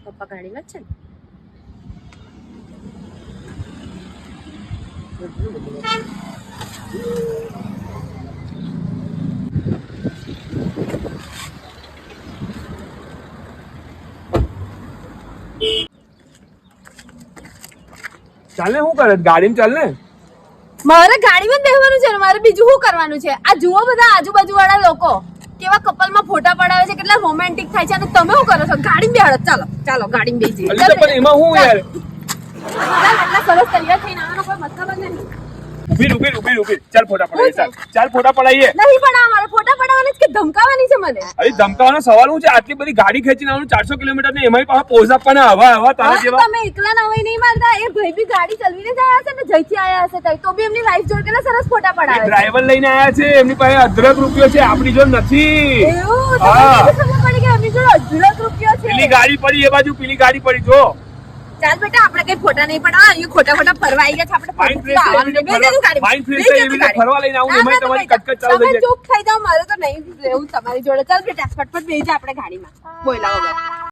પપ્પા ગાડીમાં જ છે ચાલ ને, શું કરે ગાડીમાં? ચાલ ને. મારે ગાડીમાં જ બેસવાનું છે ને, મારે બીજું શું કરવાનું છે? આ જુઓ બધા આજુબાજુ વાળા લોકો કેવા કપલમાં ફોટા પડાવે છે, કેટલા રોમેન્ટિક થાય છે, અને તમે શું કરો છો? ગાડીમાં બેહાડો. ચાલો ચાલો ગાડીમાં બેસી જઈએ. પણ એમાં હું યાર એટલા સરસ તૈયાર થઈને આવવાનો કોઈ મતલબ જ નહીં. ઉભી ચાલ ફોટા પડાવીએ. ચાલ ફોટા પડાવીએ. નહીં પણ મારે ફોટા પડાવવાની છે કે ધમકાવવાની છે મને? અરે ધમકાવાનો સવાલ શું છે? આટલી બધી ગાડી ખેંચીને આવવાનું 400 કિલોમીટર ને એમાંય પાછા પોઝ આપવાના હવા તારા જેવા. તમે એકલા ના હોય નહીં મારતા. એ ભાઈ બી ગાડી ચલાવીને જ આયા હશે ને, જઈથી આયા હશે તઈ તો બી એમની વાઈફ જોડે કેટલા સરસ ફોટા પડાવે છે. ડ્રાઈવર લઈને આયા છે, એમની પાસે અઢળક રૂપિયો છે, આપણી જોડે નથી. એવું તમને ખબર પડી કે એમની જોડે અઢળક રૂપિયો છે? પેલી ગાડી પડી એ બાજુ, પેલી ગાડી પડી જો. ચાલ બેટા આપણે કઈ ફોટા નહીં પડાવવા. અહીં ખોટા ફરવા આવી ગયા છે. આપણે માઇન્ડ ફ્રેશ થઈ એવી રીતે ફરવા લઈને આવું, એમાંય તમારી કટકટ ચાલુ થઈ જાય. ચૂપ થઈ જાવ, મારે તો નહીં રહેવું તમારી જોડે. ચાલ બેટા ફટફટ બેસી જા આપણે ગાડીમાં બોલાવો.